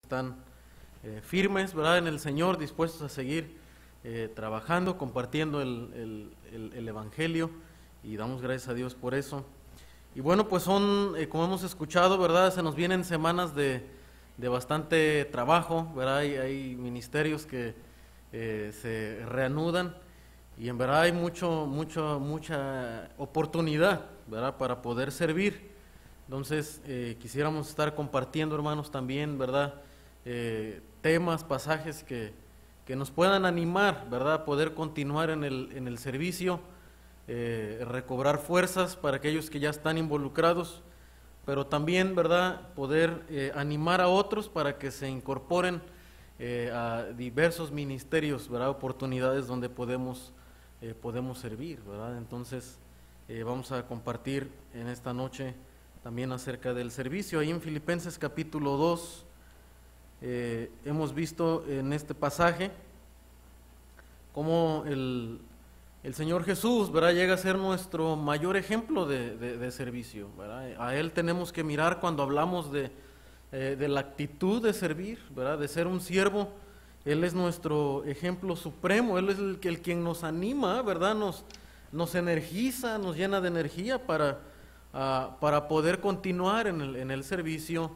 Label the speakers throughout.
Speaker 1: están firmes, ¿verdad?, en el Señor, dispuestos a seguir trabajando, compartiendo el Evangelio, y damos gracias a Dios por eso. Y bueno, pues son, como hemos escuchado, ¿verdad?, se nos vienen semanas de bastante trabajo, ¿verdad? Hay ministerios que se reanudan, y en verdad hay mucha oportunidad, ¿verdad?, para poder servir. Entonces, quisiéramos estar compartiendo, hermanos, también, ¿verdad?, temas, pasajes que nos puedan animar, ¿verdad?, a poder continuar en el servicio, recobrar fuerzas para aquellos que ya están involucrados, pero también, ¿verdad?, poder animar a otros para que se incorporen a diversos ministerios, ¿verdad?, oportunidades donde podemos servir, ¿verdad? Entonces, vamos a compartir en esta noche también acerca del servicio. Ahí en Filipenses capítulo 2 hemos visto en este pasaje cómo el Señor Jesús, ¿verdad?, llega a ser nuestro mayor ejemplo de servicio, ¿verdad? A Él tenemos que mirar cuando hablamos de la actitud de servir, ¿verdad?, de ser un siervo. Él es nuestro ejemplo supremo, Él es el quien nos anima, ¿verdad?, nos energiza, nos llena de energía para poder continuar en el servicio,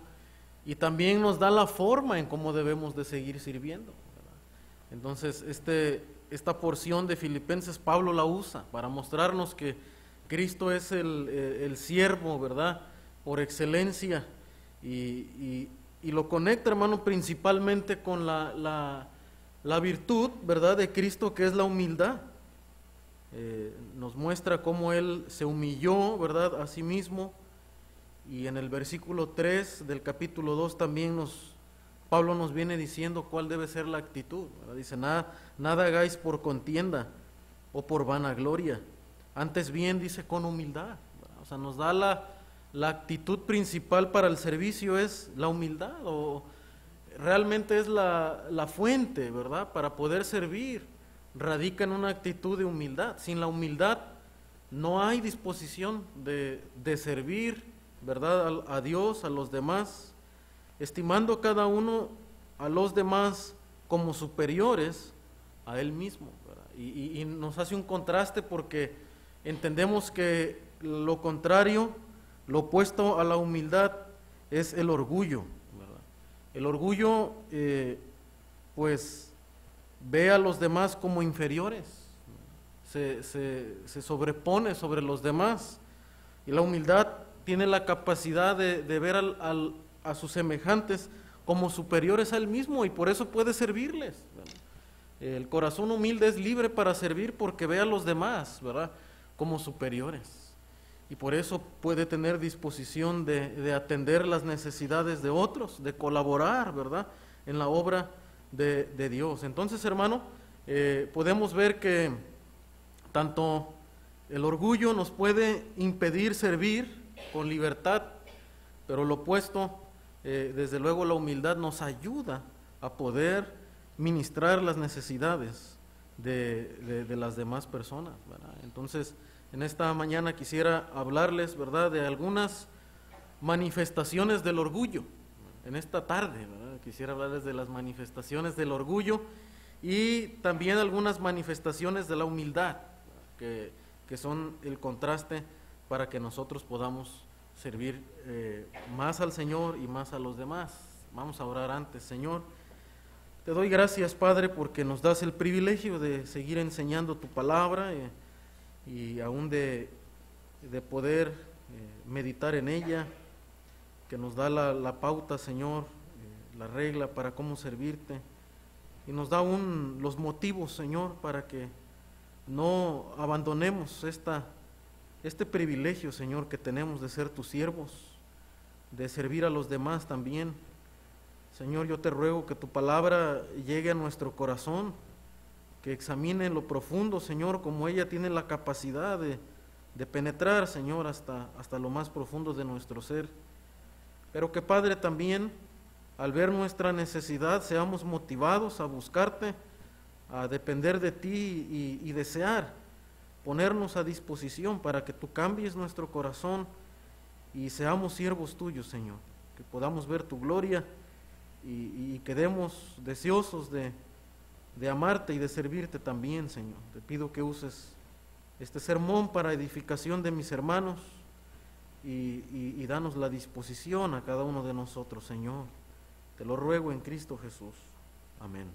Speaker 1: y también nos da la forma en cómo debemos de seguir sirviendo, ¿verdad? Entonces, esta porción de Filipenses Pablo la usa para mostrarnos que Cristo es el siervo, ¿verdad?, por excelencia, y lo conecta, hermano, principalmente con la virtud, ¿verdad?, de Cristo, que es la humildad. Nos muestra cómo Él se humilló, ¿verdad?, a sí mismo, y en el versículo 3 del capítulo 2 también Pablo nos viene diciendo cuál debe ser la actitud, ¿verdad? Dice, nada hagáis por contienda o por vanagloria, antes bien, dice, con humildad, ¿verdad? O sea, nos da la actitud principal para el servicio es la humildad, o realmente es la fuente, ¿verdad?, para poder servir. Radica en una actitud de humildad. Sin la humildad no hay disposición de servir, ¿verdad?, a Dios, a los demás, estimando cada uno a los demás como superiores a él mismo, ¿verdad? Y nos hace un contraste porque entendemos que lo contrario, lo opuesto a la humildad, es el orgullo, ¿verdad? El orgullo, pues, ve a los demás como inferiores, se sobrepone sobre los demás, y la humildad tiene la capacidad de ver a sus semejantes como superiores a él mismo, y por eso puede servirles, ¿verdad? El corazón humilde es libre para servir porque ve a los demás, ¿verdad?, como superiores, y por eso puede tener disposición de atender las necesidades de otros, de colaborar, ¿verdad?, en la obra de Dios. Entonces, hermano, podemos ver que tanto el orgullo nos puede impedir servir con libertad, pero lo opuesto, desde luego la humildad nos ayuda a poder ministrar las necesidades de las demás personas, ¿verdad? Entonces, en esta mañana quisiera hablarles, ¿verdad?, de algunas manifestaciones del orgullo. En esta tarde, ¿verdad?, quisiera hablarles de las manifestaciones del orgullo y también algunas manifestaciones de la humildad, que son el contraste para que nosotros podamos servir más al Señor y más a los demás. Vamos a orar antes. Señor, te doy gracias, Padre, porque nos das el privilegio de seguir enseñando tu palabra y aún de poder meditar en ella, que nos da la pauta, Señor, la regla para cómo servirte, y nos da los motivos, Señor, para que no abandonemos este privilegio, Señor, que tenemos de ser tus siervos, de servir a los demás también. Señor, yo te ruego que tu palabra llegue a nuestro corazón, que examine en lo profundo, Señor, como ella tiene la capacidad de penetrar, Señor, hasta lo más profundo de nuestro ser. Pero que, Padre, también al ver nuestra necesidad seamos motivados a buscarte, a depender de ti y desear ponernos a disposición para que tú cambies nuestro corazón y seamos siervos tuyos, Señor, que podamos ver tu gloria y quedemos deseosos de amarte y de servirte también, Señor. Te pido que uses este sermón para edificación de mis hermanos y danos la disposición a cada uno de nosotros, Señor. Te lo ruego en Cristo Jesús. Amén.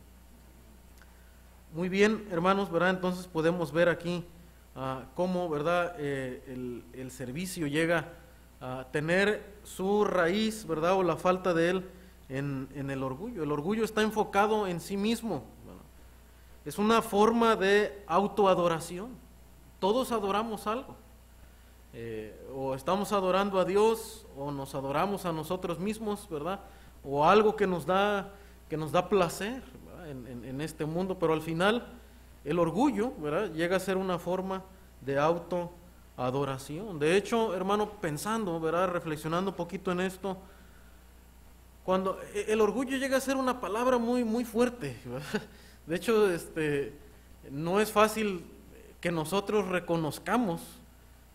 Speaker 1: Muy bien, hermanos, ¿verdad? Entonces podemos ver aquí cómo, ¿verdad? El servicio llega a tener su raíz, ¿verdad? O la falta de él en el orgullo. El orgullo está enfocado en sí mismo, ¿verdad? Es una forma de autoadoración. Todos adoramos algo. O estamos adorando a Dios, o nos adoramos a nosotros mismos, ¿verdad? O algo que nos da placer, ¿verdad? En este mundo, pero al final el orgullo, ¿verdad? Llega a ser una forma de autoadoración. De hecho, hermano, pensando, ¿verdad? Reflexionando un poquito en esto, cuando el orgullo llega a ser una palabra muy, muy fuerte, ¿verdad? De hecho, no es fácil que nosotros reconozcamos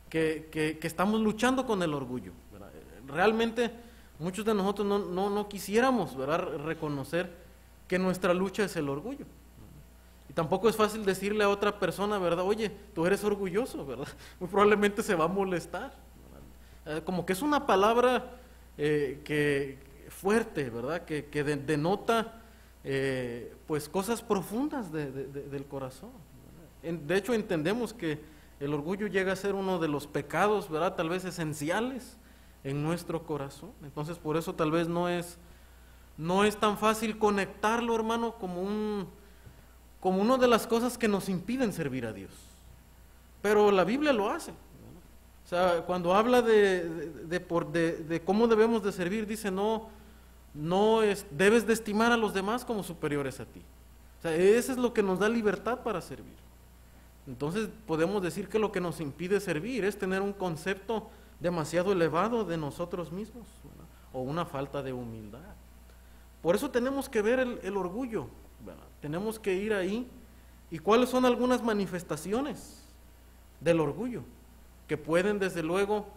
Speaker 1: que estamos luchando con el orgullo, ¿verdad? Realmente muchos de nosotros no quisiéramos, ¿verdad? Reconocer que nuestra lucha es el orgullo. Y tampoco es fácil decirle a otra persona, ¿verdad? Oye, tú eres orgulloso, ¿verdad? Muy probablemente se va a molestar, ¿verdad? Como que es una palabra que fuerte, ¿verdad? Que denota pues cosas profundas del corazón, ¿verdad? De hecho, entendemos que el orgullo llega a ser uno de los pecados, ¿verdad? Tal vez esenciales en nuestro corazón. Entonces, por eso tal vez no es tan fácil conectarlo, hermano, como una de las cosas que nos impiden servir a Dios. Pero la Biblia lo hace, ¿verdad? O sea, cuando habla de cómo debemos de servir, dice, debes de estimar a los demás como superiores a ti. O sea, eso es lo que nos da libertad para servir. Entonces podemos decir que lo que nos impide servir es tener un concepto demasiado elevado de nosotros mismos, ¿verdad? O una falta de humildad. Por eso tenemos que ver el orgullo, ¿verdad? Tenemos que ir ahí. ¿Y cuáles son algunas manifestaciones del orgullo? Que pueden desde luego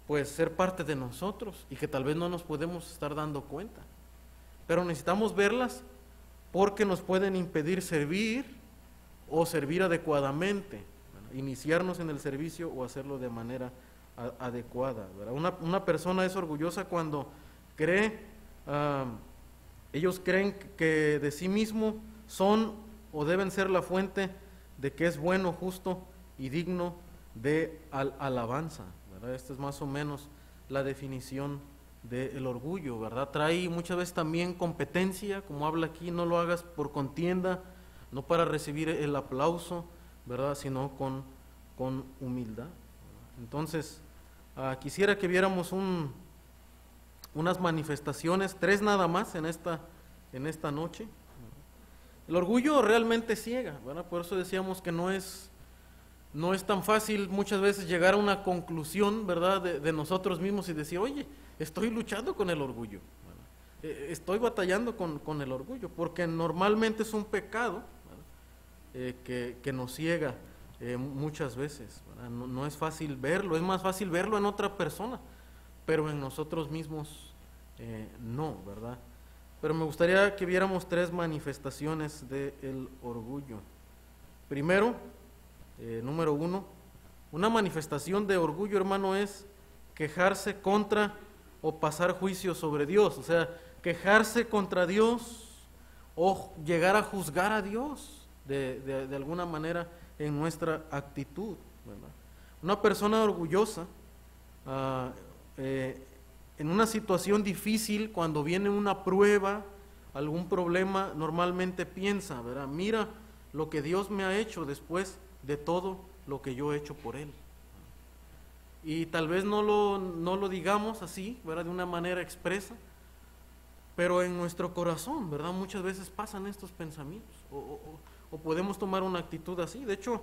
Speaker 1: pues ser parte de nosotros y que tal vez no nos podemos estar dando cuenta. Pero necesitamos verlas porque nos pueden impedir servir o servir adecuadamente, ¿verdad? Iniciarnos en el servicio o hacerlo de manera adecuada, ¿verdad? Una persona es orgullosa cuando ellos creen que de sí mismo son o deben ser la fuente de que es bueno, justo y digno de alabanza, ¿verdad? Esta es más o menos la definición del orgullo, ¿verdad? Trae muchas veces también competencia, como habla aquí, no lo hagas por contienda, no para recibir el aplauso, ¿verdad? Sino con humildad. Entonces, quisiera que viéramos unas manifestaciones, 3 nada más en esta noche. El orgullo realmente ciega, ¿verdad? Por eso decíamos que no es tan fácil muchas veces llegar a una conclusión, ¿verdad? De nosotros mismos y decir, oye, estoy luchando con el orgullo, ¿verdad? Estoy batallando con el orgullo, porque normalmente es un pecado, que nos ciega muchas veces, ¿verdad? No es fácil verlo, es más fácil verlo en otra persona, pero en nosotros mismos no, ¿verdad? Pero me gustaría que viéramos 3 manifestaciones del orgullo. Primero, número 1, una manifestación de orgullo, hermano, es quejarse contra o pasar juicio sobre Dios, o sea, quejarse contra Dios o llegar a juzgar a Dios de alguna manera en nuestra actitud, ¿verdad? Una persona orgullosa en una situación difícil, cuando viene una prueba, algún problema, normalmente piensa, ¿verdad? Mira lo que Dios me ha hecho después de todo lo que yo he hecho por Él. Y tal vez no lo digamos así, ¿verdad? De una manera expresa, pero en nuestro corazón, ¿verdad? Muchas veces pasan estos pensamientos, o podemos tomar una actitud así. De hecho,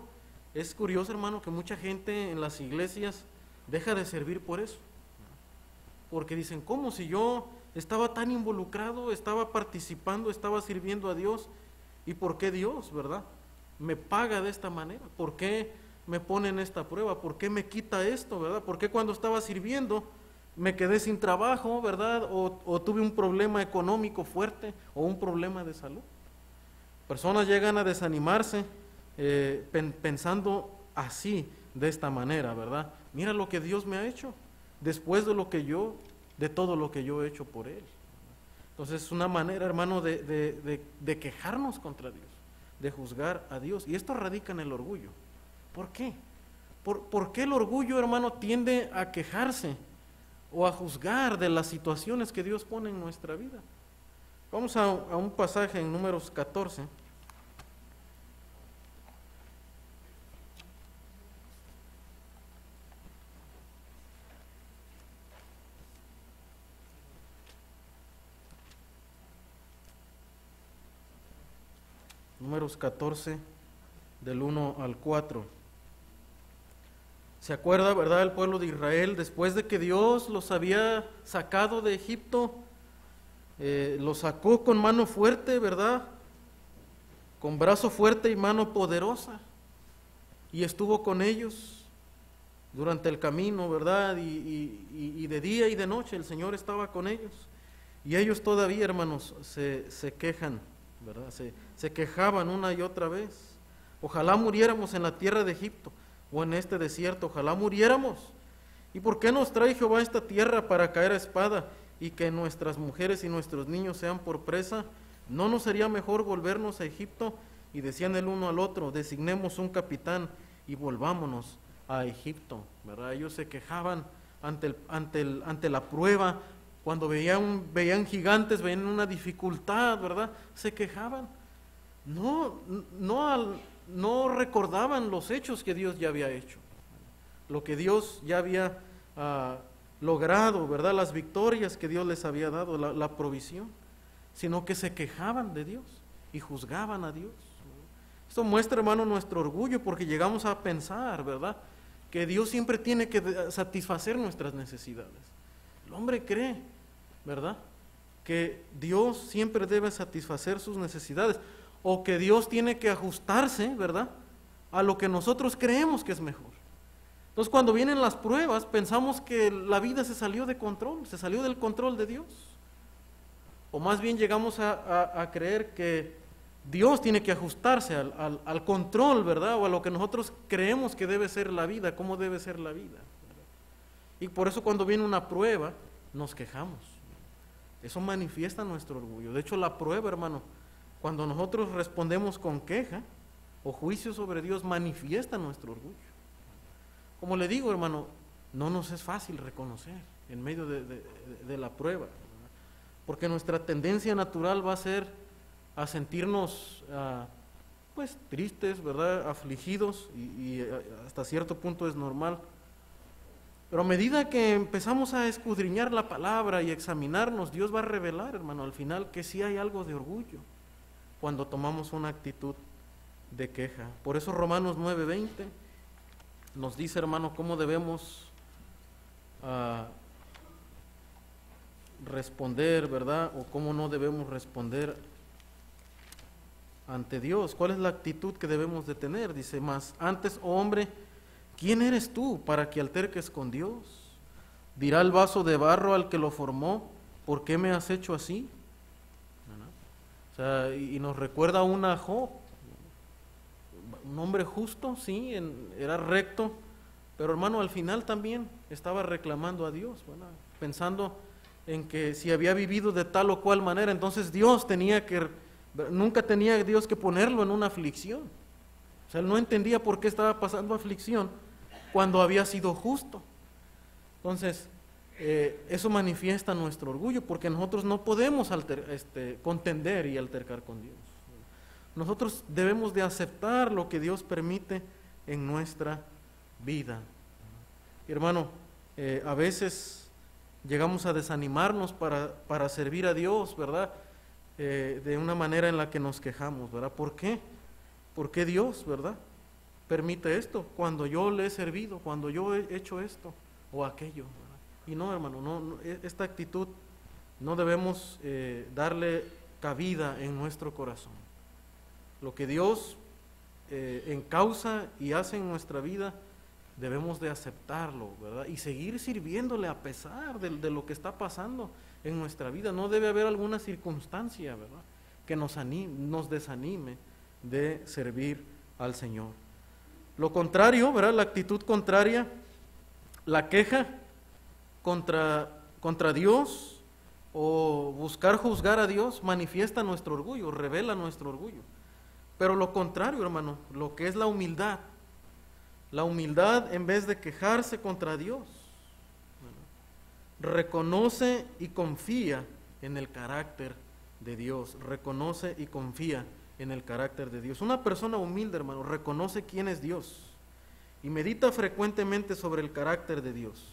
Speaker 1: es curioso, hermano, que mucha gente en las iglesias deja de servir por eso, porque dicen, ¿cómo si yo estaba tan involucrado, estaba participando, estaba sirviendo a Dios? ¿Y por qué Dios, verdad, me paga de esta manera? ¿Por qué me pone en esta prueba? ¿Por qué me quita esto, verdad? ¿Por qué cuando estaba sirviendo me quedé sin trabajo, ¿verdad? O tuve un problema económico fuerte o un problema de salud. Personas llegan a desanimarse pensando así, de esta manera, ¿verdad? Mira lo que Dios me ha hecho, después de todo lo que yo he hecho por Él. Entonces es una manera, hermano, de quejarnos contra Dios, de juzgar a Dios. Y esto radica en el orgullo. ¿Por qué? ¿Por qué el orgullo, hermano, tiende a quejarse o a juzgar de las situaciones que Dios pone en nuestra vida? Vamos a un pasaje en Números 14. Números 14, del 1 al 4. ¿Se acuerda, verdad, el pueblo de Israel, después de que Dios los había sacado de Egipto, los sacó con mano fuerte, verdad? Con brazo fuerte y mano poderosa. Y estuvo con ellos durante el camino, ¿verdad? Y de día y de noche el Señor estaba con ellos. Y ellos todavía, hermanos, se quejan, ¿verdad? Se quejaban una y otra vez. Ojalá muriéramos en la tierra de Egipto o en este desierto, ojalá muriéramos. ¿Y por qué nos trae Jehová a esta tierra para caer a espada y que nuestras mujeres y nuestros niños sean por presa? ¿No nos sería mejor volvernos a Egipto? Y decían el uno al otro, designemos un capitán y volvámonos a Egipto, ¿verdad? Ellos se quejaban ante la prueba, cuando veían gigantes, veían una dificultad, ¿verdad? Se quejaban. No recordaban los hechos que Dios ya había hecho, lo que Dios ya había logrado, ¿verdad? Las victorias que Dios les había dado, la provisión, sino que se quejaban de Dios y juzgaban a Dios. Esto muestra, hermano, nuestro orgullo, porque llegamos a pensar, ¿verdad?, que Dios siempre tiene que satisfacer nuestras necesidades. El hombre cree, ¿verdad?, que Dios siempre debe satisfacer sus necesidades, o que Dios tiene que ajustarse, ¿verdad?, a lo que nosotros creemos que es mejor. Entonces, cuando vienen las pruebas, pensamos que la vida se salió de control, se salió del control de Dios. O más bien llegamos a creer que Dios tiene que ajustarse al control, ¿verdad?, o a lo que nosotros creemos que debe ser la vida, cómo debe ser la vida, ¿verdad? Y por eso cuando viene una prueba, nos quejamos. Eso manifiesta nuestro orgullo. De hecho, la prueba, hermano, cuando nosotros respondemos con queja o juicio sobre Dios, manifiesta nuestro orgullo. Como le digo, hermano, no nos es fácil reconocer en medio de la prueba, ¿verdad? Porque nuestra tendencia natural va a ser a sentirnos pues tristes, ¿verdad?, afligidos, y hasta cierto punto es normal. Pero a medida que empezamos a escudriñar la palabra y examinarnos, Dios va a revelar, hermano, al final que sí hay algo de orgullo cuando tomamos una actitud de queja. Por eso Romanos 9:20 nos dice, hermano, cómo debemos responder, ¿verdad?, o cómo no debemos responder ante Dios. ¿Cuál es la actitud que debemos de tener? Dice, más antes, oh hombre, ¿quién eres tú para que alterques con Dios? Dirá el vaso de barro al que lo formó, ¿por qué me has hecho así? O sea, y nos recuerda a una Job, un hombre justo, sí, era recto, pero hermano, al final también estaba reclamando a Dios, ¿verdad?, pensando en que si había vivido de tal o cual manera, entonces nunca tenía Dios que ponerlo en una aflicción. O sea, él no entendía por qué estaba pasando aflicción cuando había sido justo. Entonces, eso manifiesta nuestro orgullo, porque nosotros no podemos contender y altercar con Dios. Nosotros debemos de aceptar lo que Dios permite en nuestra vida. Y hermano, a veces llegamos a desanimarnos para servir a Dios, ¿verdad?, de una manera en la que nos quejamos, ¿verdad? ¿Por qué? ¿Por qué Dios, verdad, permite esto? Cuando yo le he servido, cuando yo he hecho esto o aquello, ¿verdad? Y no, hermano, esta actitud no debemos darle cabida en nuestro corazón. Lo que Dios encausa y hace en nuestra vida debemos de aceptarlo, ¿verdad? Y seguir sirviéndole a pesar de lo que está pasando en nuestra vida. No debe haber alguna circunstancia, ¿verdad?, que nos desanime de servir al Señor. Lo contrario, ¿verdad?, la actitud contraria, la queja contra Dios o buscar juzgar a Dios, manifiesta nuestro orgullo, revela nuestro orgullo. Pero lo contrario, hermano, lo que es la humildad en vez de quejarse contra Dios, reconoce y confía en el carácter de Dios, reconoce y confía en el carácter de Dios. Una persona humilde, hermano, reconoce quién es Dios y medita frecuentemente sobre el carácter de Dios.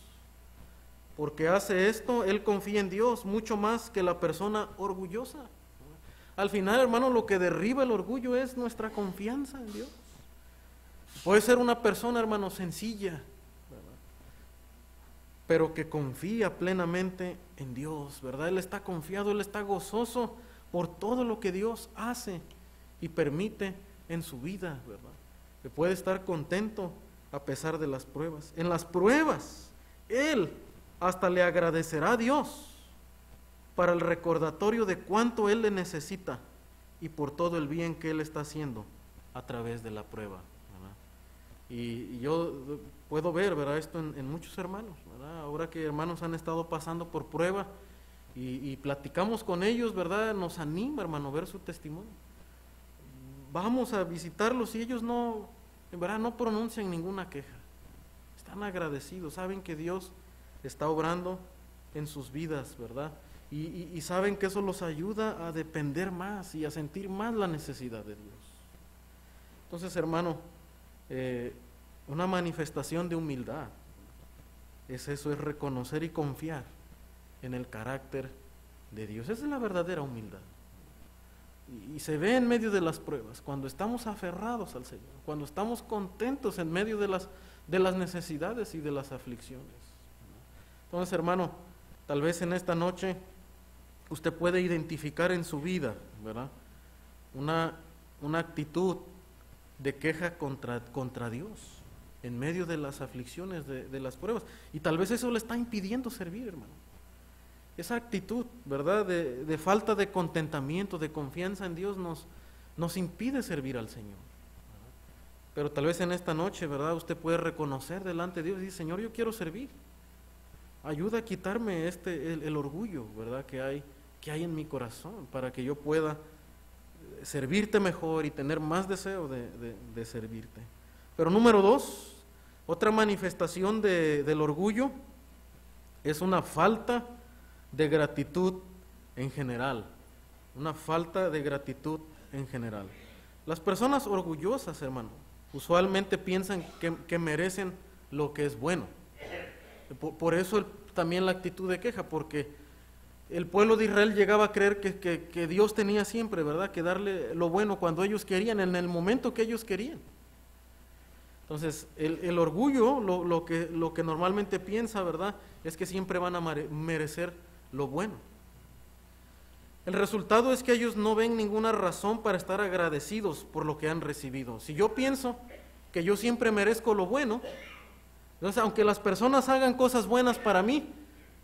Speaker 1: Porque hace esto, él confía en Dios mucho más que la persona orgullosa. Al final, hermano, lo que derriba el orgullo es nuestra confianza en Dios. Puede ser una persona, hermano, sencilla, ¿verdad?, pero que confía plenamente en Dios, ¿verdad? Él está confiado, él está gozoso por todo lo que Dios hace y permite en su vida, ¿verdad? Que puede estar contento a pesar de las pruebas. En las pruebas, él hasta le agradecerá a Dios para el recordatorio de cuánto él le necesita y por todo el bien que él está haciendo a través de la prueba, ¿verdad? Y yo puedo ver, ¿verdad?, esto en muchos hermanos, ¿verdad? Ahora que hermanos han estado pasando por prueba y platicamos con ellos, ¿verdad?, nos anima, hermano, ver su testimonio. Vamos a visitarlos y ellos no, en verdad, no pronuncian ninguna queja. Están agradecidos, saben que Dios está obrando en sus vidas, ¿verdad? Y saben que eso los ayuda a depender más y a sentir más la necesidad de Dios. Entonces, hermano, una manifestación de humildad es eso, es reconocer y confiar en el carácter de Dios. Esa es la verdadera humildad. Y se ve en medio de las pruebas, cuando estamos aferrados al Señor, cuando estamos contentos en medio de las necesidades y de las aflicciones. Entonces, hermano, tal vez en esta noche usted puede identificar en su vida, ¿verdad?, una actitud de queja contra Dios en medio de las aflicciones, de las pruebas. Y tal vez eso le está impidiendo servir, hermano. Esa actitud, ¿verdad?, de falta de contentamiento, de confianza en Dios nos impide servir al Señor. Pero tal vez en esta noche, ¿verdad?, usted puede reconocer delante de Dios y decir: Señor, yo quiero servir. Ayuda a quitarme el orgullo, ¿verdad?, que hay en mi corazón, para que yo pueda servirte mejor y tener más deseo de servirte. Pero número 2, otra manifestación del orgullo es una falta de gratitud en general. Una falta de gratitud en general. Las personas orgullosas, hermano, usualmente piensan que merecen lo que es bueno. Por eso también la actitud de queja, porque el pueblo de Israel llegaba a creer que Dios tenía siempre, ¿verdad?, que darle lo bueno cuando ellos querían, en el momento que ellos querían. Entonces, el orgullo, lo que normalmente piensa, ¿verdad?, es que siempre van a merecer lo bueno. El resultado es que ellos no ven ninguna razón para estar agradecidos por lo que han recibido. Si yo pienso que yo siempre merezco lo bueno, entonces, aunque las personas hagan cosas buenas para mí,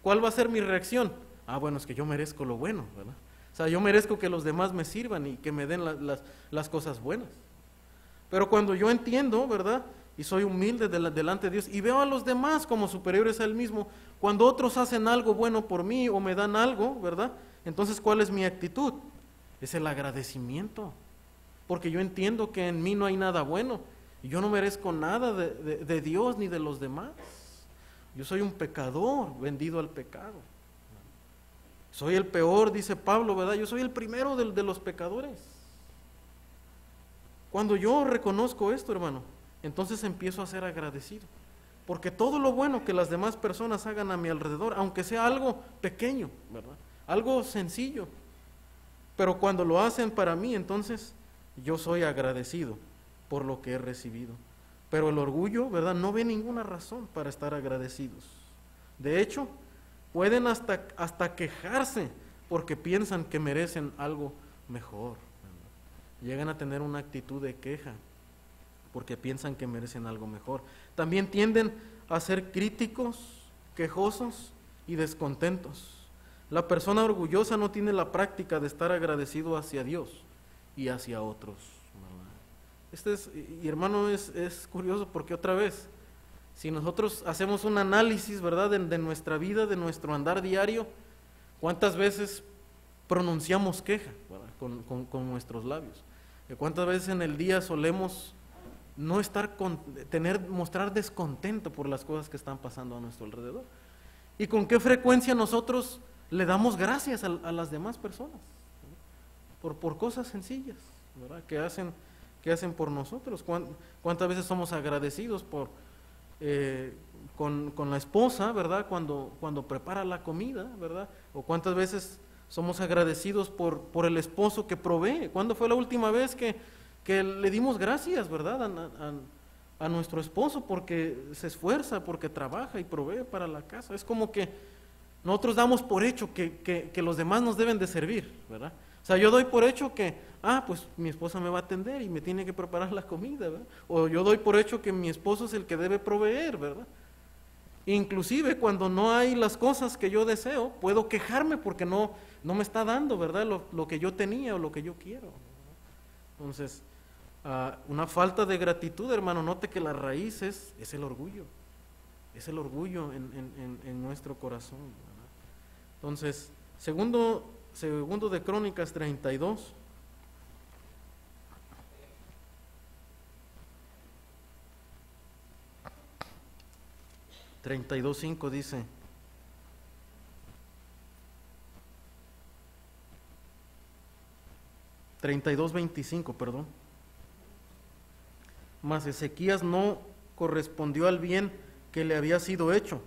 Speaker 1: ¿cuál va a ser mi reacción? Bueno, es que yo merezco lo bueno, ¿verdad? O sea, yo merezco que los demás me sirvan y que me den las cosas buenas. Pero cuando yo entiendo, ¿verdad?, y soy humilde delante de Dios y veo a los demás como superiores a Él mismo, cuando otros hacen algo bueno por mí o me dan algo, ¿verdad?, entonces, ¿cuál es mi actitud? Es el agradecimiento, porque yo entiendo que en mí no hay nada bueno y yo no merezco nada de Dios ni de los demás. Yo soy un pecador vendido al pecado. Soy el peor, dice Pablo, ¿verdad? Yo soy el primero de los pecadores. Cuando yo reconozco esto, hermano, entonces empiezo a ser agradecido, porque todo lo bueno que las demás personas hagan a mi alrededor, aunque sea algo pequeño, ¿verdad?, algo sencillo, pero cuando lo hacen para mí, entonces yo soy agradecido por lo que he recibido. Pero el orgullo, ¿verdad?, no ve ninguna razón para estar agradecidos. De hecho, pueden hasta quejarse porque piensan que merecen algo mejor, ¿verdad? Llegan a tener una actitud de queja porque piensan que merecen algo mejor. También tienden a ser críticos, quejosos y descontentos. La persona orgullosa no tiene la práctica de estar agradecido hacia Dios y hacia otros, ¿verdad? Y hermano, es curioso porque otra vez, si nosotros hacemos un análisis, ¿verdad?, de nuestra vida, de nuestro andar diario, ¿cuántas veces pronunciamos queja, ¿verdad?, con nuestros labios? ¿Cuántas veces en el día solemos no estar mostrar descontento por las cosas que están pasando a nuestro alrededor? ¿Y con qué frecuencia nosotros le damos gracias a las demás personas, ¿verdad?, por cosas sencillas, ¿verdad?, que hacen por nosotros? ¿Cuántas veces somos agradecidos con la esposa, ¿verdad?, cuando prepara la comida, ¿verdad? O cuántas veces somos agradecidos por el esposo que provee. ¿Cuándo fue la última vez que le dimos gracias, ¿verdad?, a nuestro esposo porque se esfuerza, porque trabaja y provee para la casa? Es como que nosotros damos por hecho que los demás nos deben de servir, ¿verdad? O sea, yo doy por hecho que, pues mi esposa me va a atender y me tiene que preparar la comida, ¿verdad? O yo doy por hecho que mi esposo es el que debe proveer, ¿verdad? Inclusive cuando no hay las cosas que yo deseo, puedo quejarme porque no me está dando, ¿verdad?, lo que yo tenía o lo que yo quiero. Entonces, una falta de gratitud, hermano, note que la raíz es el orgullo. Es el orgullo en nuestro corazón, ¿verdad? Entonces, segundo de Crónicas 32. (32:5) dice: (32:25), perdón. Mas Ezequías no correspondió al bien que le había sido hecho,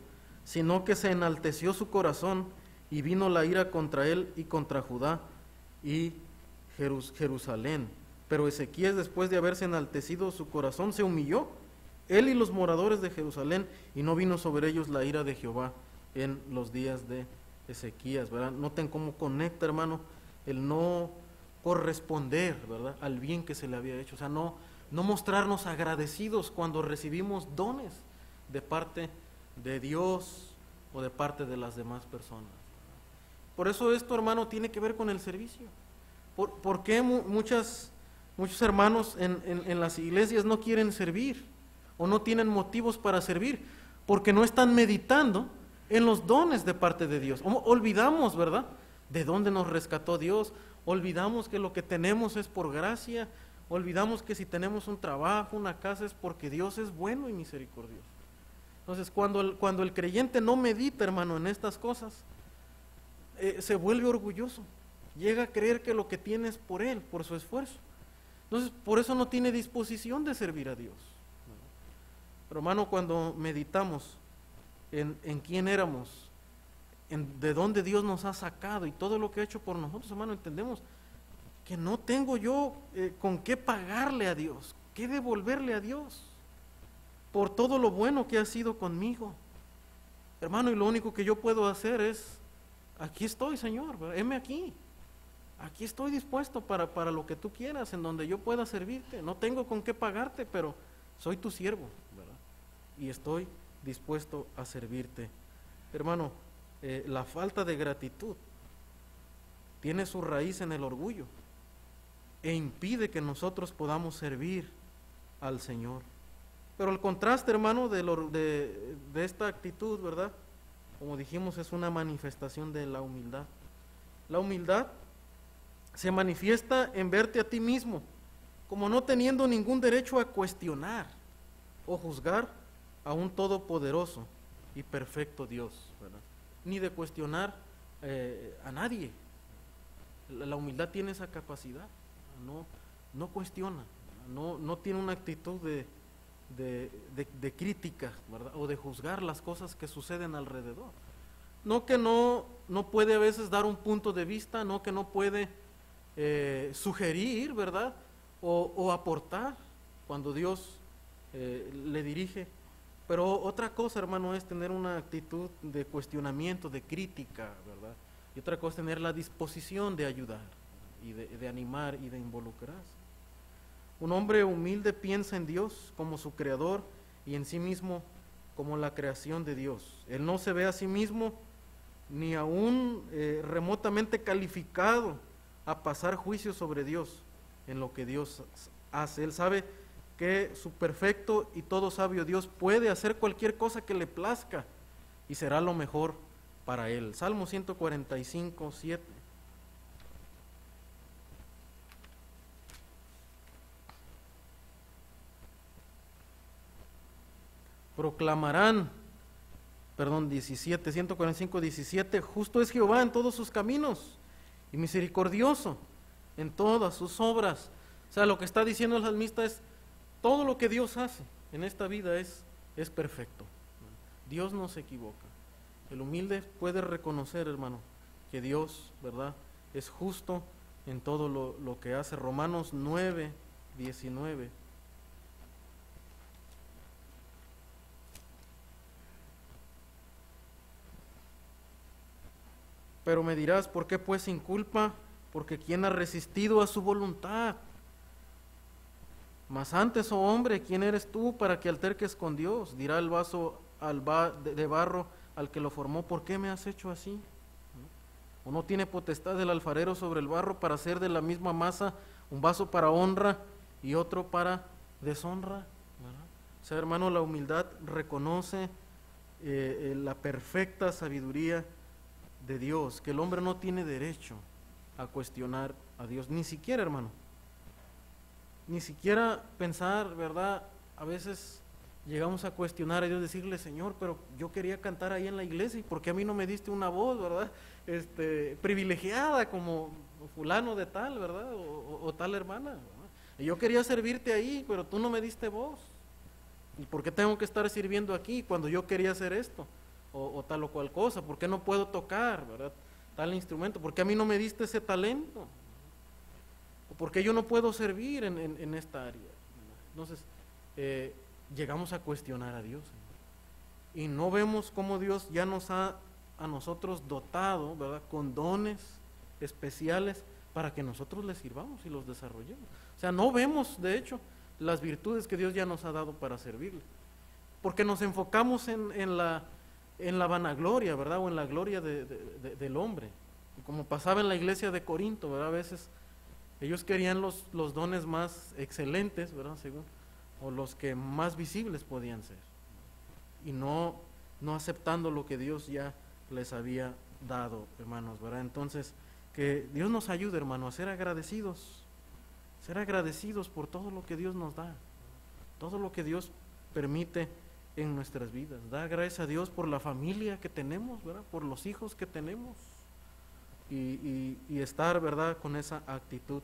Speaker 1: sino que se enalteció su corazón, y vino la ira contra él y contra Judá y Jerusalén. Pero Ezequías, después de haberse enaltecido su corazón, se humilló, él y los moradores de Jerusalén, y no vino sobre ellos la ira de Jehová en los días de Ezequías, ¿verdad? Noten cómo conecta, hermano, el no corresponder, ¿verdad?, al bien que se le había hecho. O sea, no mostrarnos agradecidos cuando recibimos dones de parte de Dios o de parte de las demás personas. Por eso esto, hermano, tiene que ver con el servicio. ¿Por qué muchos hermanos en las iglesias no quieren servir o no tienen motivos para servir? Porque no están meditando en los dones de parte de Dios. Olvidamos, ¿verdad?, de dónde nos rescató Dios. Olvidamos que lo que tenemos es por gracia. Olvidamos que si tenemos un trabajo, una casa, es porque Dios es bueno y misericordioso. Entonces, cuando el creyente no medita, hermano, en estas cosas, se vuelve orgulloso, llega a creer que lo que tiene es por él, por su esfuerzo. Entonces, por eso no tiene disposición de servir a Dios. Pero, hermano, cuando meditamos en quién éramos, de dónde Dios nos ha sacado y todo lo que ha hecho por nosotros, hermano, entendemos que no tengo yo con qué pagarle a Dios, qué devolverle a Dios por todo lo bueno que ha sido conmigo, hermano. Y lo único que yo puedo hacer es: aquí estoy, Señor, heme aquí estoy dispuesto para lo que tú quieras, en donde yo pueda servirte. No tengo con qué pagarte, pero soy tu siervo, ¿verdad?, y estoy dispuesto a servirte. Hermano, la falta de gratitud tiene su raíz en el orgullo e impide que nosotros podamos servir al Señor. Pero el contraste, hermano, de esta actitud, ¿verdad?, como dijimos, es una manifestación de la humildad. La humildad se manifiesta en verte a ti mismo como no teniendo ningún derecho a cuestionar o juzgar a un todopoderoso y perfecto Dios, ¿verdad?, ni de cuestionar a nadie. La humildad tiene esa capacidad, no cuestiona, no tiene una actitud de crítica, ¿verdad?, o de juzgar las cosas que suceden alrededor. No que no puede a veces dar un punto de vista, no que no puede sugerir, ¿verdad?, o aportar cuando Dios le dirige. Pero otra cosa, hermano, es tener una actitud de cuestionamiento, de crítica, ¿verdad? Y otra cosa es tener la disposición de ayudar y de animar y de involucrarse. Un hombre humilde piensa en Dios como su creador y en sí mismo como la creación de Dios. Él no se ve a sí mismo ni aún remotamente calificado a pasar juicio sobre Dios en lo que Dios hace. Él sabe que su perfecto y todo sabio Dios puede hacer cualquier cosa que le plazca y será lo mejor para él. Salmo 145, 7. Proclamarán, 145, 17, justo es Jehová en todos sus caminos y misericordioso en todas sus obras. O sea, lo que está diciendo el salmista es, todo lo que Dios hace en esta vida es perfecto. Dios no se equivoca. El humilde puede reconocer, hermano, que Dios, ¿verdad?, es justo en todo lo que hace. Romanos 9, 19. Pero me dirás, ¿por qué pues sin culpa? Porque ¿quién ha resistido a su voluntad? Mas antes, oh hombre, ¿quién eres tú para que alterques con Dios? Dirá el vaso de barro al que lo formó, ¿por qué me has hecho así? ¿O no tiene potestad el alfarero sobre el barro para hacer de la misma masa un vaso para honra y otro para deshonra? O sea, hermano, la humildad reconoce la perfecta sabiduría de Dios, que el hombre no tiene derecho a cuestionar a Dios, ni siquiera, hermano, ni siquiera pensar, ¿verdad? A veces llegamos a cuestionar a Dios, decirle, Señor, pero yo quería cantar ahí en la iglesia, ¿y por qué a mí no me diste una voz, verdad? Privilegiada como fulano de tal, ¿verdad? O tal hermana, ¿verdad? Y yo quería servirte ahí, pero tú no me diste voz. ¿Y por qué tengo que estar sirviendo aquí cuando yo quería hacer esto? O tal o cual cosa, ¿por qué no puedo tocar, verdad, tal instrumento? ¿Por qué a mí no me diste ese talento? ¿O por qué yo no puedo servir en esta área? Entonces, llegamos a cuestionar a Dios, y no vemos cómo Dios ya nos ha a nosotros dotado, ¿verdad?, con dones especiales para que nosotros les sirvamos y los desarrollemos. O sea, no vemos, de hecho, las virtudes que Dios ya nos ha dado para servirle, porque nos enfocamos en la vanagloria, ¿verdad?, o en la gloria del hombre, como pasaba en la iglesia de Corinto, ¿verdad? A veces ellos querían los dones más excelentes, ¿verdad?, según, o los que más visibles podían ser, y no aceptando lo que Dios ya les había dado, hermanos, ¿verdad? Entonces, que Dios nos ayude, hermano, a ser agradecidos por todo lo que Dios nos da, todo lo que Dios permite en nuestras vidas. Da gracias a Dios por la familia que tenemos, ¿verdad?, por los hijos que tenemos, y estar, ¿verdad?, con esa actitud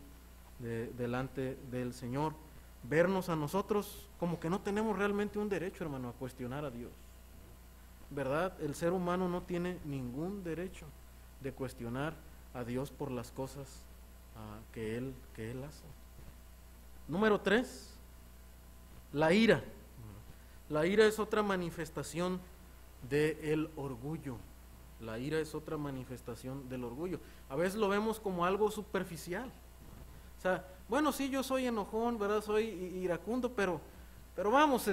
Speaker 1: delante del Señor. Vernos a nosotros como que no tenemos realmente un derecho, hermano, a cuestionar a Dios, ¿verdad? El ser humano no tiene ningún derecho de cuestionar a Dios por las cosas que Él hace. Número 3, la ira. La ira es otra manifestación del orgullo. La ira es otra manifestación del orgullo. A veces lo vemos como algo superficial. O sea, bueno, sí, yo soy enojón, ¿verdad? Soy iracundo, pero vamos,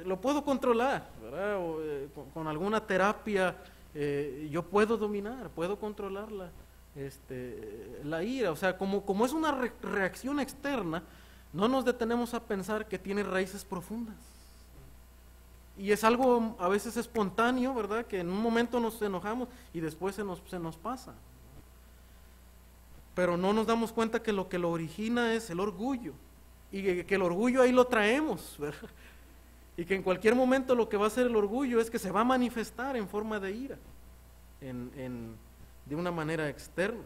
Speaker 1: lo puedo controlar, ¿verdad? O, con alguna terapia yo puedo dominar, puedo controlar la ira. O sea, como es una reacción externa, no nos detenemos a pensar que tiene raíces profundas. Y es algo a veces espontáneo, ¿verdad?, que en un momento nos enojamos y después se nos pasa. Pero no nos damos cuenta que lo origina es el orgullo, y que el orgullo ahí lo traemos, ¿verdad? Y que en cualquier momento lo que va a hacer el orgullo es que se va a manifestar en forma de ira, de una manera externa.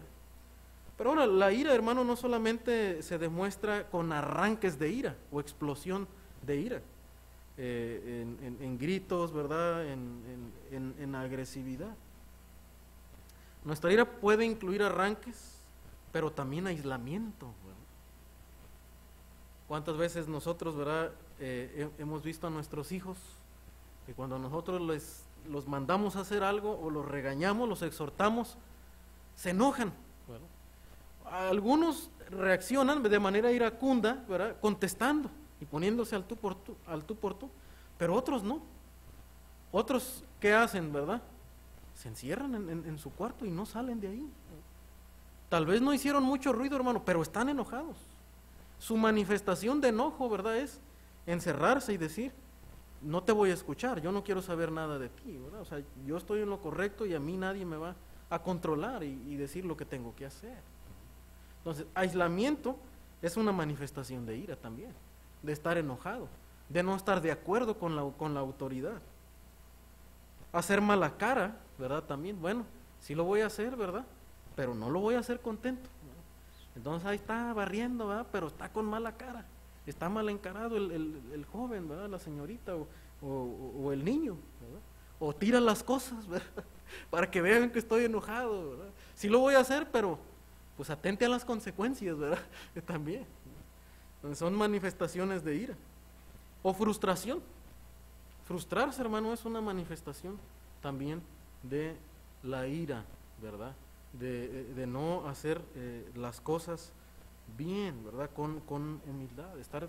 Speaker 1: Pero ahora, la ira, hermano, no solamente se demuestra con arranques de ira o explosión de ira, en gritos, ¿verdad?, en agresividad. Nuestra ira puede incluir arranques, pero también aislamiento, ¿verdad? ¿Cuántas veces nosotros, ¿verdad?, hemos visto a nuestros hijos que cuando nosotros los mandamos a hacer algo o los regañamos, los exhortamos, se enojan, ¿verdad? Algunos reaccionan de manera iracunda, ¿verdad? Contestando y poniéndose al tú por tú, pero otros no. Otros, ¿qué hacen, verdad? Se encierran en su cuarto y no salen de ahí. Tal vez no hicieron mucho ruido, hermano, pero están enojados. Su manifestación de enojo, ¿verdad? Es encerrarse y decir, no te voy a escuchar, yo no quiero saber nada de ti, ¿verdad? O sea, yo estoy en lo correcto y a mí nadie me va a controlar y decir lo que tengo que hacer. Entonces, aislamiento es una manifestación de ira también, de estar enojado, de no estar de acuerdo con la autoridad. Hacer mala cara, ¿verdad? También, bueno, sí lo voy a hacer, ¿verdad? Pero no lo voy a hacer contento, ¿verdad? Entonces ahí está barriendo, ¿verdad? Pero está con mala cara, está mal encarado el joven, ¿verdad? La señorita o el niño, ¿verdad? O tira las cosas, ¿verdad? Para que vean que estoy enojado, ¿verdad? Sí lo voy a hacer, pero pues atente a las consecuencias, ¿verdad? También. Entonces son manifestaciones de ira. O frustración. Frustrarse, hermano, es una manifestación también de la ira, ¿verdad? De no hacer las cosas bien, ¿verdad? Con humildad, estar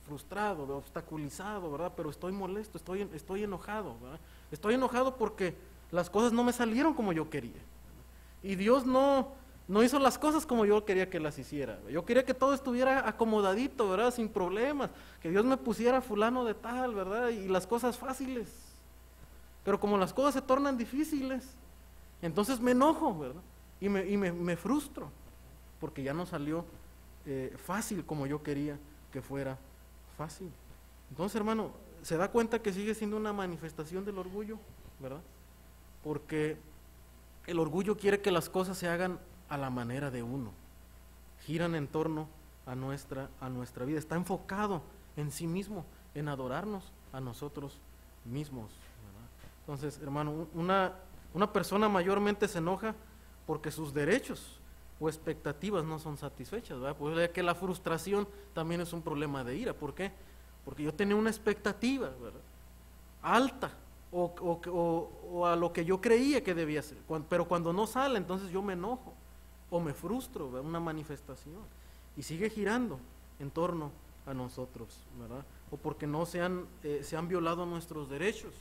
Speaker 1: frustrado, obstaculizado, ¿verdad? Pero estoy molesto, estoy enojado, ¿verdad? Estoy enojado porque las cosas no me salieron como yo quería, ¿verdad? Y Dios no hizo las cosas como yo quería que las hiciera. Yo quería que todo estuviera acomodadito, ¿verdad? Sin problemas, que Dios me pusiera fulano de tal, ¿verdad? Y las cosas fáciles. Pero como las cosas se tornan difíciles, entonces me enojo, ¿verdad? Y me frustro, porque ya no salió fácil como yo quería que fuera fácil. Entonces, hermano, se da cuenta que sigue siendo una manifestación del orgullo, ¿verdad? Porque el orgullo quiere que las cosas se hagan a la manera de uno, giran en torno a nuestra vida, está enfocado en sí mismo, en adorarnos a nosotros mismos, ¿verdad? Entonces, hermano, una persona mayormente se enoja porque sus derechos o expectativas no son satisfechas, ¿verdad? Pues que la frustración también es un problema de ira. ¿Por qué? Porque yo tenía una expectativa, ¿verdad? Alta, o a lo que yo creía que debía ser, pero cuando no sale, entonces yo me enojo o me frustro, ¿verdad? Una manifestación, y sigue girando en torno a nosotros, ¿verdad? O porque no se han violado nuestros derechos,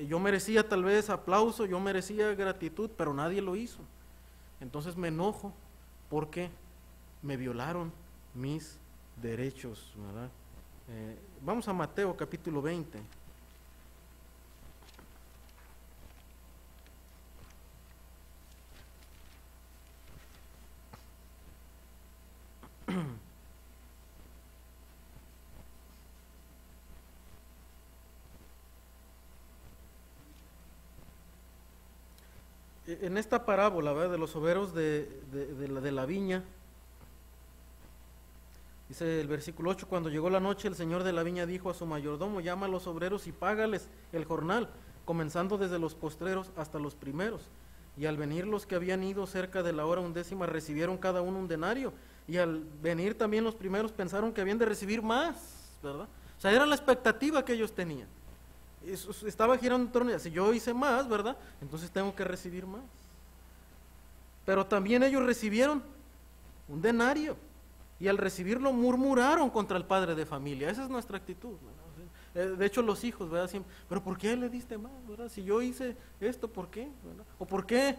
Speaker 1: yo merecía tal vez aplauso, yo merecía gratitud, pero nadie lo hizo. Entonces me enojo porque me violaron mis derechos, ¿verdad? Vamos a Mateo capítulo 20. En esta parábola, ¿verdad?, de los obreros de la viña, dice el versículo 8, cuando llegó la noche, el señor de la viña dijo a su mayordomo, llama a los obreros y págales el jornal, comenzando desde los postreros hasta los primeros. Y al venir los que habían ido cerca de la hora 11, recibieron cada uno un denario, y al venir también los primeros pensaron que habían de recibir más, ¿verdad? O sea, era la expectativa que ellos tenían. Estaba girando en torno a, si yo hice más, ¿verdad?, entonces tengo que recibir más. Pero también ellos recibieron un denario, y al recibirlo murmuraron contra el padre de familia. Esa es nuestra actitud, ¿verdad? De hecho, los hijos, ¿verdad?, siempre, pero ¿por qué le diste más, verdad? Si yo hice esto, ¿por qué, verdad? O ¿por qué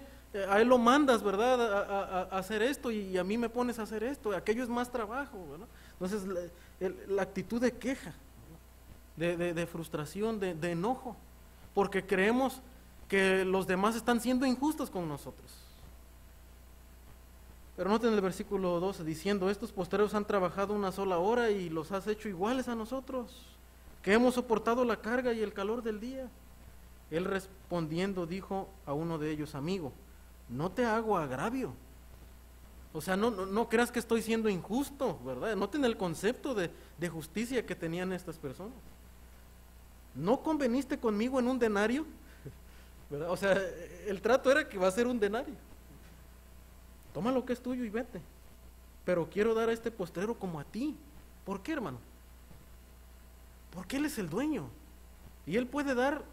Speaker 1: a él lo mandas, verdad, a hacer esto y a mí me pones a hacer esto? Aquello es más trabajo, ¿verdad? Entonces, la actitud de queja, de frustración, de enojo, porque creemos que los demás están siendo injustos con nosotros. Pero noten el versículo 12, diciendo, estos postreros han trabajado una sola hora y los has hecho iguales a nosotros, que hemos soportado la carga y el calor del día. Él respondiendo dijo a uno de ellos, amigo, no te hago agravio. O sea, no creas que estoy siendo injusto, ¿verdad? Noten el concepto de justicia que tenían estas personas. ¿No conveniste conmigo en un denario? ¿Verdad? O sea, el trato era que va a ser un denario. Toma lo que es tuyo y vete. Pero quiero dar a este postrero como a ti. ¿Por qué, hermano? Porque él es el dueño. Y él puede dar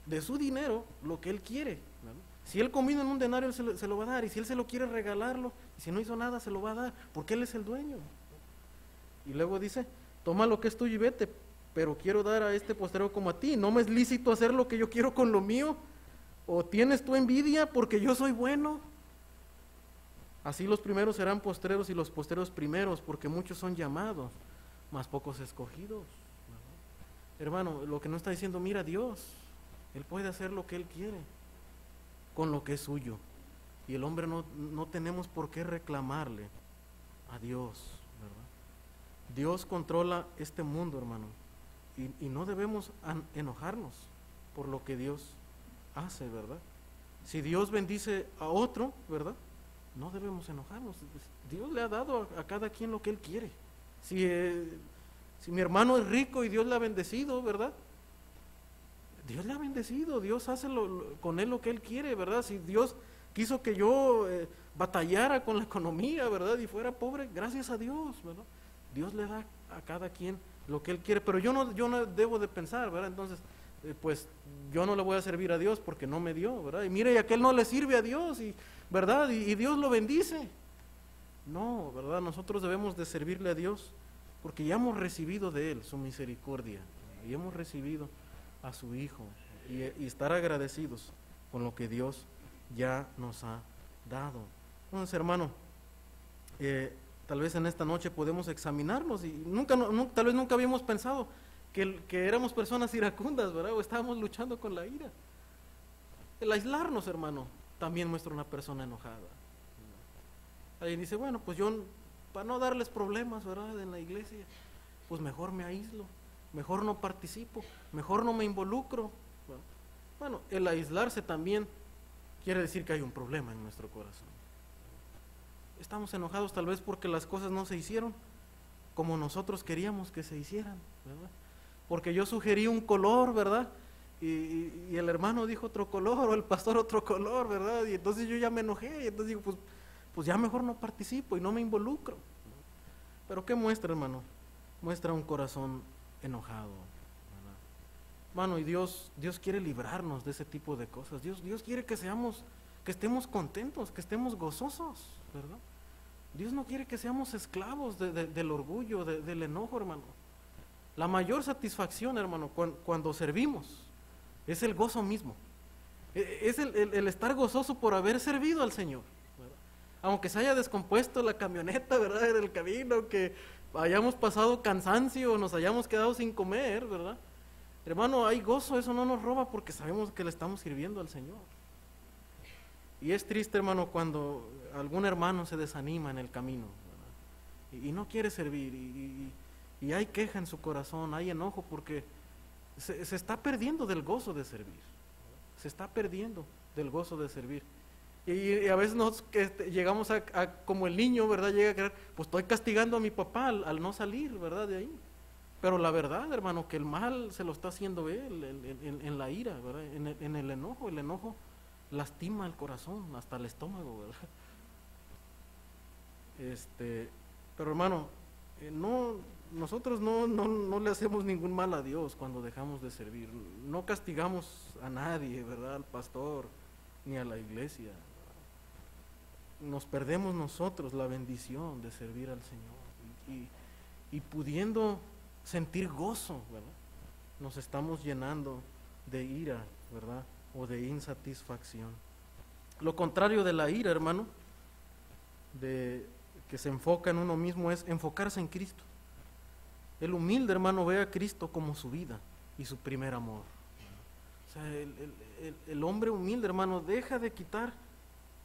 Speaker 1: de su dinero lo que él quiere, ¿verdad? Si él combina en un denario, él se lo va a dar, y si él se lo quiere regalarlo, y si no hizo nada, se lo va a dar, porque él es el dueño. Y luego dice, toma lo que es tuyo y vete, pero quiero dar a este postrero como a ti, ¿no me es lícito hacer lo que yo quiero con lo mío? ¿O tienes tu envidia porque yo soy bueno? Así los primeros serán postreros y los postreros primeros, porque muchos son llamados, mas pocos escogidos. Hermano, lo que no está diciendo, mira Dios, Él puede hacer lo que Él quiere con lo que es suyo. Y el hombre no tenemos por qué reclamarle a Dios, ¿verdad? Dios controla este mundo, hermano, y no debemos enojarnos por lo que Dios hace, ¿verdad? Si Dios bendice a otro, ¿verdad? No debemos enojarnos. Dios le ha dado a cada quien lo que Él quiere. Si mi hermano es rico y Dios le ha bendecido, ¿verdad? Dios le ha bendecido, Dios hace con él lo que Él quiere, ¿verdad? Si Dios quiso que yo batallara con la economía, ¿verdad? Y fuera pobre, gracias a Dios, ¿verdad? Dios le da a cada quien lo que Él quiere, pero yo no debo de pensar, ¿verdad? Entonces, pues yo no le voy a servir a Dios porque no me dio, ¿verdad? Y mire, y aquel no le sirve a Dios, ¿verdad? Y Dios lo bendice. No, ¿verdad? Nosotros debemos de servirle a Dios porque ya hemos recibido de Él su misericordia, y hemos recibido a su Hijo, y estar agradecidos con lo que Dios ya nos ha dado. Entonces, hermano, tal vez en esta noche podemos examinarnos, y tal vez nunca habíamos pensado que éramos personas iracundas, ¿verdad? O estábamos luchando con la ira. El aislarnos, hermano, también muestra una persona enojada. Alguien dice, bueno, pues yo, para no darles problemas, ¿verdad?, en la iglesia, pues mejor me aíslo, mejor no participo, mejor no me involucro. Bueno, el aislarse también quiere decir que hay un problema en nuestro corazón. Estamos enojados tal vez porque las cosas no se hicieron como nosotros queríamos que se hicieran, ¿verdad? Porque yo sugerí un color, ¿verdad? Y el hermano dijo otro color, o el pastor otro color, ¿verdad? Y entonces yo ya me enojé, y entonces digo, pues ya mejor no participo y no me involucro. Pero ¿qué muestra, hermano? Muestra un corazón enojado, ¿verdad? Hermano, y Dios quiere librarnos de ese tipo de cosas. Dios quiere que estemos contentos, que estemos gozosos, ¿verdad? Dios no quiere que seamos esclavos del orgullo, del enojo, hermano. La mayor satisfacción, hermano, cuando servimos, es el gozo mismo. Es el estar gozoso por haber servido al Señor, ¿verdad? Aunque se haya descompuesto la camioneta, ¿verdad?, en el camino, que hayamos pasado cansancio, nos hayamos quedado sin comer, ¿verdad? Hermano, hay gozo, eso no nos roba porque sabemos que le estamos sirviendo al Señor. Y es triste, hermano, cuando algún hermano se desanima en el camino, ¿verdad? Y no quiere servir, y hay queja en su corazón, hay enojo, porque se está perdiendo del gozo de servir. Se está perdiendo del gozo de servir. Y a veces nosotros llegamos a como el niño, ¿verdad? Llega a creer, pues estoy castigando a mi papá al no salir, ¿verdad?, de ahí. Pero la verdad, hermano, que el mal se lo está haciendo él en la ira, ¿verdad? En el enojo. El enojo lastima el corazón, hasta el estómago, ¿verdad? Pero hermano, nosotros no le hacemos ningún mal a Dios cuando dejamos de servir. No castigamos a nadie, ¿verdad?, al pastor, ni a la iglesia. Nos perdemos nosotros la bendición de servir al Señor. Y pudiendo sentir gozo, ¿verdad?, nos estamos llenando de ira, ¿verdad?, o de insatisfacción. Lo contrario de la ira, hermano, que se enfoca en uno mismo, es enfocarse en Cristo. El humilde, hermano, ve a Cristo como su vida y su primer amor. O sea, el hombre humilde, hermano, deja de quitar,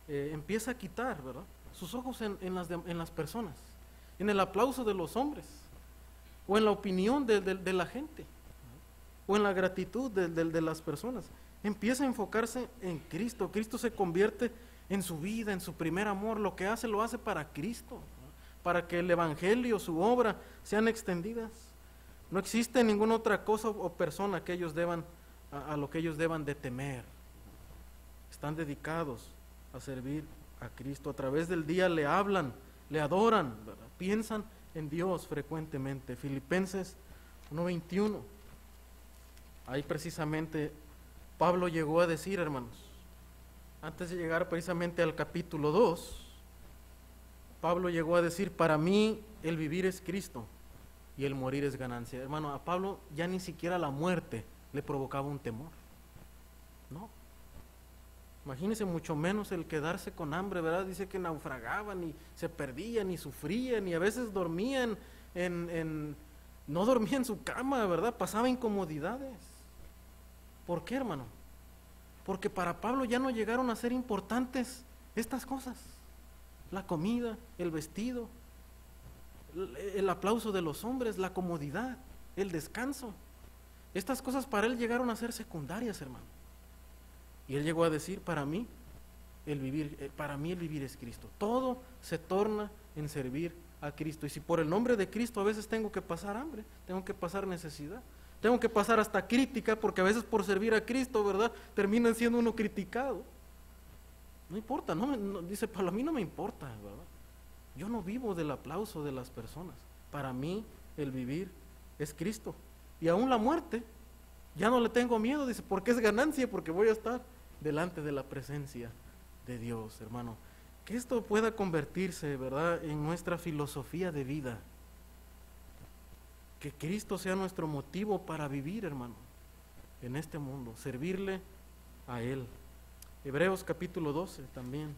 Speaker 1: empieza a quitar, ¿verdad?, sus ojos en las personas, en el aplauso de los hombres, o en la opinión de la gente, o en la gratitud de las personas. Empieza a enfocarse en Cristo. Cristo se convierte en su vida, en su primer amor. Lo que hace, lo hace para Cristo, ¿no?, para que el Evangelio, su obra, sean extendidas. No existe ninguna otra cosa o persona que ellos a lo que ellos deban de temer. Están dedicados a servir a Cristo. A través del día le hablan, le adoran, ¿verdad?, piensan en Dios frecuentemente. Filipenses 1:21. Ahí precisamente Pablo llegó a decir, hermanos, antes de llegar precisamente al capítulo 2, Pablo llegó a decir, para mí el vivir es Cristo y el morir es ganancia. Hermano, a Pablo ya ni siquiera la muerte le provocaba un temor. No. Imagínense, mucho menos el quedarse con hambre, ¿verdad? Dice que naufragaban y se perdían y sufrían y a veces dormían no dormía en su cama, ¿verdad? Pasaba incomodidades. ¿Por qué, hermano? Porque para Pablo ya no llegaron a ser importantes estas cosas. La comida, el vestido, el aplauso de los hombres, la comodidad, el descanso. Estas cosas para él llegaron a ser secundarias, hermano. Y él llegó a decir, para mí el vivir es Cristo. Todo se torna en servir a Cristo. Y si por el nombre de Cristo a veces tengo que pasar hambre, tengo que pasar necesidad, tengo que pasar hasta crítica, porque a veces por servir a Cristo, ¿verdad?, termina siendo uno criticado. No importa, dice Pablo, a mí no me importa, ¿verdad? Yo no vivo del aplauso de las personas. Para mí el vivir es Cristo. Y aún la muerte, ya no le tengo miedo, dice, porque es ganancia, porque voy a estar delante de la presencia de Dios, hermano. Que esto pueda convertirse, ¿verdad?, en nuestra filosofía de vida. Que Cristo sea nuestro motivo para vivir, hermano, en este mundo, servirle a Él. Hebreos capítulo 12 también.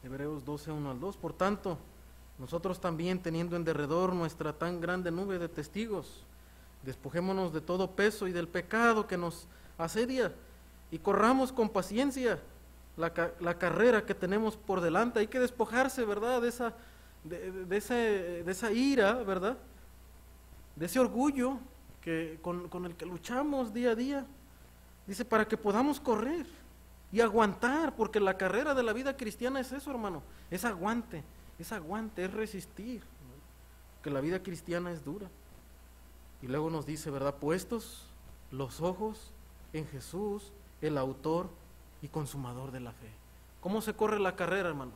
Speaker 1: Hebreos 12, 1 al 2. Por tanto, nosotros también, teniendo en derredor nuestra tan grande nube de testigos, despojémonos de todo peso y del pecado que nos asedia, y corramos con paciencia la carrera que tenemos por delante. Hay que despojarse, ¿verdad?, de esa ira, ¿verdad?, de ese orgullo con el que luchamos día a día. Dice, para que podamos correr y aguantar, porque la carrera de la vida cristiana es eso, hermano, es aguante, es resistir, ¿no? Que la vida cristiana es dura. Y luego nos dice, ¿verdad?, puestos los ojos en Jesús, el autor y consumador de la fe. ¿Cómo se corre la carrera, hermano?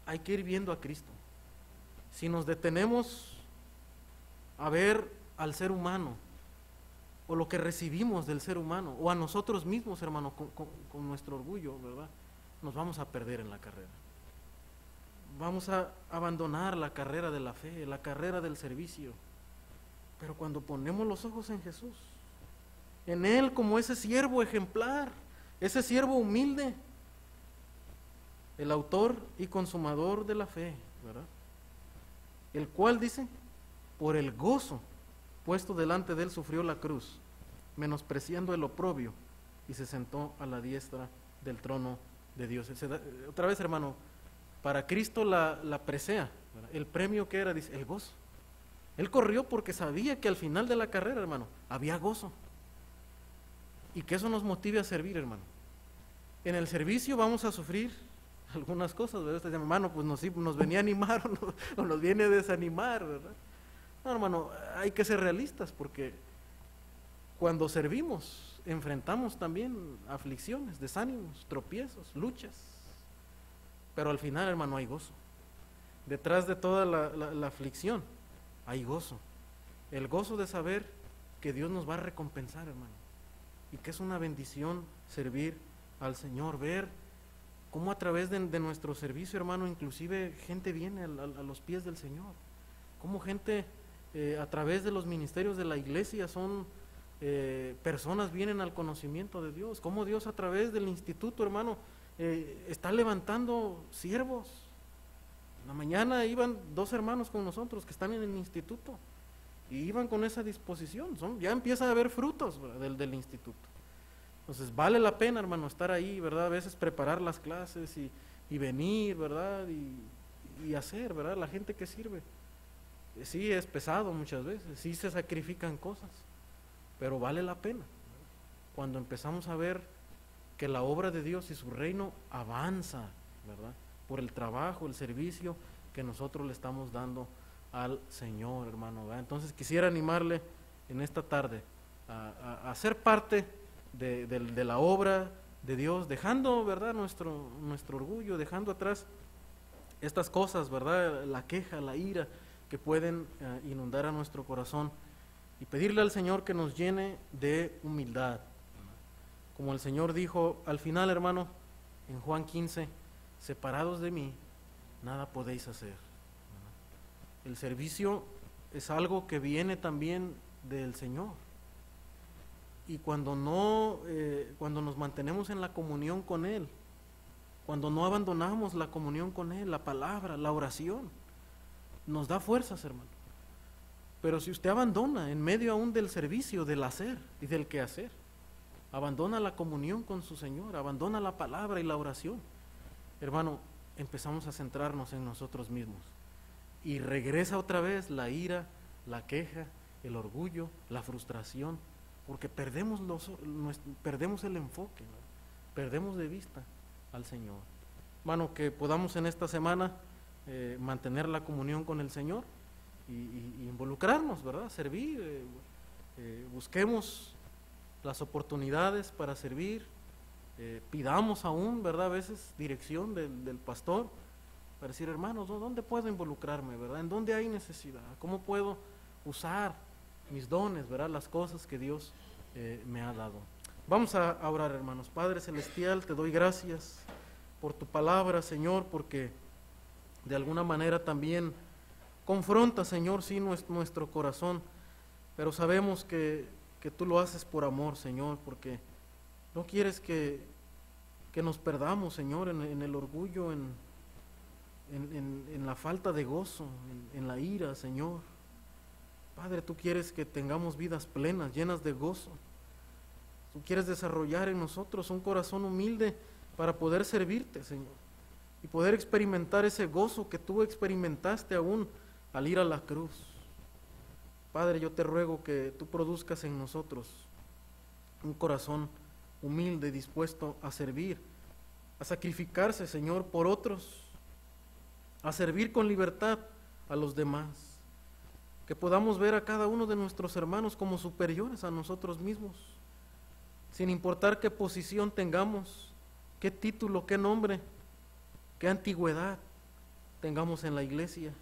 Speaker 1: Hay que ir viendo a Cristo. Si nos detenemos a ver al ser humano, o lo que recibimos del ser humano, o a nosotros mismos, hermano, con nuestro orgullo, ¿verdad?, nos vamos a perder en la carrera. Vamos a abandonar la carrera de la fe, la carrera del servicio. Pero cuando ponemos los ojos en Jesús, en Él como ese siervo ejemplar, ese siervo humilde, el autor y consumador de la fe, ¿verdad?, el cual, dice, por el gozo puesto delante de Él sufrió la cruz, menospreciando el oprobio, y se sentó a la diestra del trono de Dios. Otra vez, hermano, para Cristo la presea, ¿verdad?, el premio que era, dice, el gozo. Él corrió porque sabía que al final de la carrera, hermano, había gozo. Y que eso nos motive a servir, hermano. En el servicio vamos a sufrir algunas cosas, ¿verdad? Usted dice, hermano, pues nos venía a animar o nos viene a desanimar, ¿verdad? No, hermano, hay que ser realistas, porque cuando servimos enfrentamos también aflicciones, desánimos, tropiezos, luchas. Pero al final, hermano, hay gozo. Detrás de toda la aflicción hay gozo. El gozo de saber que Dios nos va a recompensar, hermano. Y que es una bendición servir al Señor, ver cómo a través de nuestro servicio, hermano, inclusive gente viene a los pies del Señor. Cómo gente a través de los ministerios de la iglesia personas vienen al conocimiento de Dios. Cómo Dios a través del instituto, hermano, está levantando siervos. En la mañana iban 2 hermanos con nosotros que están en el instituto y iban con esa disposición. Ya empieza a haber frutos del instituto. Entonces vale la pena, hermano, estar ahí, ¿verdad? A veces preparar las clases y venir, ¿verdad? Y hacer, ¿verdad? La gente que sirve. Sí, es pesado muchas veces, sí se sacrifican cosas, pero vale la pena. Cuando empezamos a ver que la obra de Dios y su reino avanza, ¿verdad?, por el trabajo, el servicio que nosotros le estamos dando al Señor, hermano, ¿verdad? Entonces quisiera animarle en esta tarde a ser parte de la obra de Dios, dejando, ¿verdad?, nuestro orgullo, dejando atrás estas cosas, ¿verdad?, la queja, la ira que pueden inundar a nuestro corazón, y pedirle al Señor que nos llene de humildad. Como el Señor dijo al final, hermano, en Juan 15, separados de mí, nada podéis hacer. El servicio es algo que viene también del Señor. Y cuando nos mantenemos en la comunión con Él, cuando no abandonamos la comunión con Él, la palabra, la oración, nos da fuerzas, hermano. Pero si usted abandona en medio aún del servicio, del hacer y del quehacer, abandona la comunión con su Señor, abandona la palabra y la oración, hermano, empezamos a centrarnos en nosotros mismos. Y regresa otra vez la ira, la queja, el orgullo, la frustración, porque perdemos el enfoque, ¿no? Perdemos de vista al Señor. Hermano, que podamos en esta semana mantener la comunión con el Señor y involucrarnos, ¿verdad? Servir, busquemos las oportunidades para servir, pidamos aún, ¿verdad? A veces dirección del pastor para decir, hermanos, ¿dónde puedo involucrarme, verdad? ¿En dónde hay necesidad? ¿Cómo puedo usar mis dones, verdad? Las cosas que Dios me ha dado. Vamos a orar, hermanos. Padre Celestial, te doy gracias por tu palabra, Señor, porque de alguna manera también confronta, Señor, sí, nuestro corazón, pero sabemos que tú lo haces por amor, Señor, porque no quieres que nos perdamos, Señor, en el orgullo, en la falta de gozo, en la ira, Señor. Padre, tú quieres que tengamos vidas plenas, llenas de gozo. Tú quieres desarrollar en nosotros un corazón humilde para poder servirte, Señor, y poder experimentar ese gozo que tú experimentaste aún al ir a la cruz. Padre, yo te ruego que tú produzcas en nosotros un corazón humilde, dispuesto a servir, a sacrificarse, Señor, por otros, a servir con libertad a los demás, que podamos ver a cada uno de nuestros hermanos como superiores a nosotros mismos, sin importar qué posición tengamos, qué título, qué nombre, qué antigüedad tengamos en la iglesia.